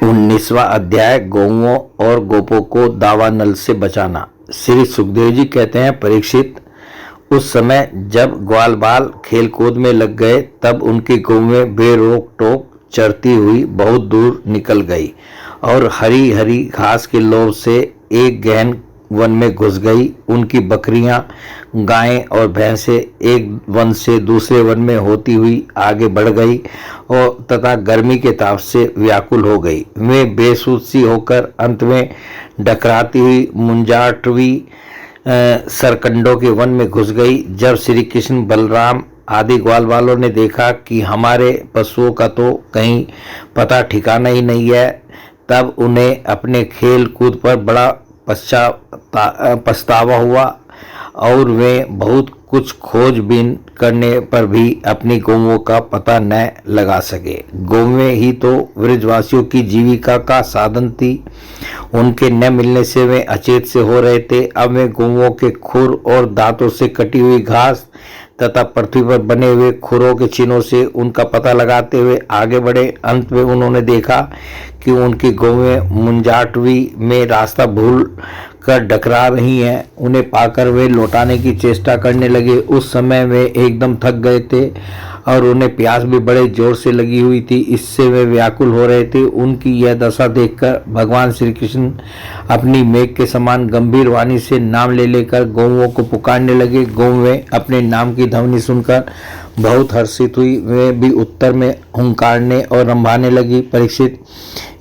19वां अध्याय गौओं और गोपों को दावानल से बचाना। श्री सुखदेव जी कहते हैं, परीक्षित, उस समय जब ग्वाल बाल खेल कूद में लग गए तब उनकी गौएं बेरोक टोक चरती हुई बहुत दूर निकल गई और हरी हरी घास के लोभ से एक गहन वन में घुस गई। उनकी बकरियां, गायें और भैंसें एक वन से दूसरे वन में होती हुई आगे बढ़ गई और तथा गर्मी के ताप से व्याकुल हो गई। वे बेसुध सी होकर अंत में डकराती हुई मुंजाटवी सरकंडों के वन में घुस गई। जब श्री कृष्ण, बलराम आदि ग्वाल वालों ने देखा कि हमारे पशुओं का तो कहीं पता ठिकाना ही नहीं है, तब उन्हें अपने खेल कूद पर बड़ा पछतावा हुआ और वे बहुत कुछ खोजबीन करने पर भी अपनी गौओं का पता न लगा सके। गौएं ही तो ब्रजवासियों की जीविका का साधन थी। उनके न मिलने से वे अचेत से हो रहे थे। अब वे गौओं के खुर और दांतों से कटी हुई घास तथा पृथ्वी पर बने हुए खुरों के चिन्हों से उनका पता लगाते हुए आगे बढ़े। अंत में उन्होंने देखा कि उनकी गौएं मुंजाटवी में रास्ता भूल कर डकरा रही हैं। उन्हें पाकर वे लौटाने की चेष्टा करने लगे। उस समय वे एकदम थक गए थे और उन्हें प्यास भी बड़े जोर से लगी हुई थी। इससे वे व्याकुल हो रहे थे। उनकी यह दशा देखकर भगवान श्री कृष्ण अपनी मेघ के समान गंभीर वाणी से नाम ले लेकर गौओं को पुकारने लगे। गौएं अपने नाम की ध्वनि सुनकर बहुत हर्षित हुई। वे भी उत्तर में हुंकारने और रंभाने लगी। परीक्षित,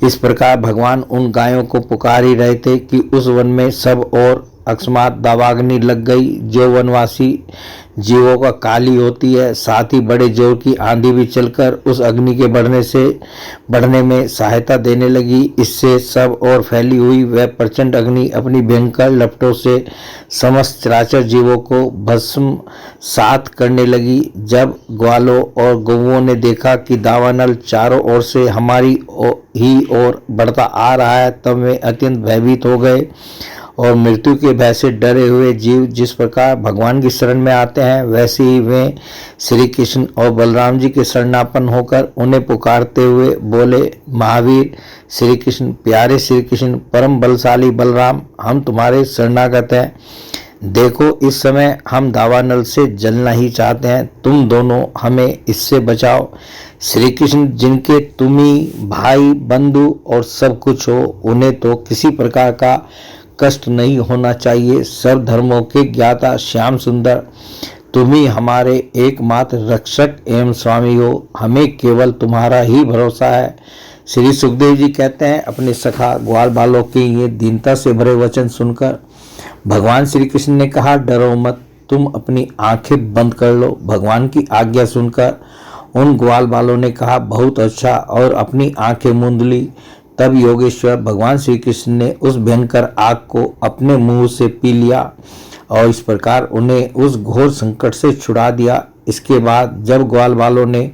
इस प्रकार भगवान उन गायों को पुकार ही रहे थे कि उस वन में सब और अकस्मात दावाग्नि लग गई, जो वनवासी जीवों का काली होती है। साथ ही बड़े जोर की आंधी भी चलकर उस अग्नि के बढ़ने में सहायता देने लगी। इससे सब और फैली हुई वह प्रचंड अग्नि अपनी भयंकर लपटों से समस्त चराचर जीवों को भस्म सात करने लगी। जब ग्वालों और गौओं ने देखा कि दावानल चारों ओर से हमारी ही ओर बढ़ता आ रहा है, तब वे अत्यंत भयभीत हो गए और मृत्यु के भय से डरे हुए जीव जिस प्रकार भगवान की शरण में आते हैं, वैसे ही वे श्री कृष्ण और बलराम जी के शरणापन्न होकर उन्हें पुकारते हुए बोले, महावीर श्री कृष्ण, प्यारे श्री कृष्ण, परम बलशाली बलराम, हम तुम्हारे शरणागत हैं। देखो, इस समय हम दावानल से जलना ही चाहते हैं। तुम दोनों हमें इससे बचाओ। श्री कृष्ण, जिनके तुम ही भाई, बंधु और सब कुछ हो, उन्हें तो किसी प्रकार का कष्ट नहीं होना चाहिए। सब धर्मों के ज्ञाता श्याम सुंदर, तुम ही हमारे एकमात्र रक्षक एवं स्वामी हो। हमें केवल तुम्हारा ही भरोसा है। श्री सुखदेव जी कहते हैं, अपने सखा ग्वाल बालों के ये दीनता से भरे वचन सुनकर भगवान श्री कृष्ण ने कहा, डरो मत, तुम अपनी आंखें बंद कर लो। भगवान की आज्ञा सुनकर उन ग्वाल बालों ने कहा, बहुत अच्छा, और अपनी आंखें मूंद ली। तब योगेश्वर भगवान श्री कृष्ण ने उस भयंकर आग को अपने मुंह से पी लिया और इस प्रकार उन्हें उस घोर संकट से छुड़ा दिया। इसके बाद जब ग्वाल वालों ने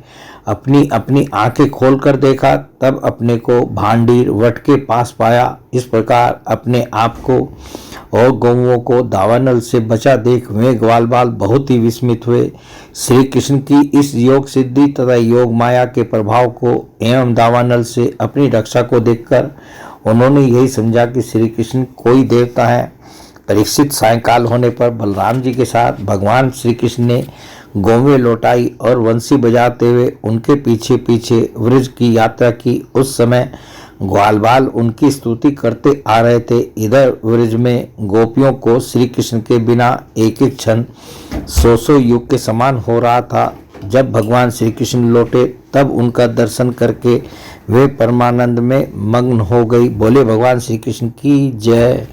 अपनी अपनी आंखें खोलकर देखा, तब अपने को भांडीर वट के पास पाया। इस प्रकार अपने आप को और गौओं को दावानल से बचा देख वे ग्वाल बाल बहुत ही विस्मित हुए। श्री कृष्ण की इस योग सिद्धि तथा योग माया के प्रभाव को एवं दावानल से अपनी रक्षा को देखकर उन्होंने यही समझा कि श्री कृष्ण कोई देवता है। परीक्षित, सायंकाल होने पर बलराम जी के साथ भगवान श्री कृष्ण ने गौवें लौटाई और वंशी बजाते हुए उनके पीछे पीछे व्रज की यात्रा की। उस समय ग्वाल बाल उनकी स्तुति करते आ रहे थे। इधर व्रज में गोपियों को श्री कृष्ण के बिना एक एक क्षण सौ युग के समान हो रहा था। जब भगवान श्री कृष्ण लौटे तब उनका दर्शन करके वे परमानंद में मग्न हो गई। बोले भगवान श्री कृष्ण की जय।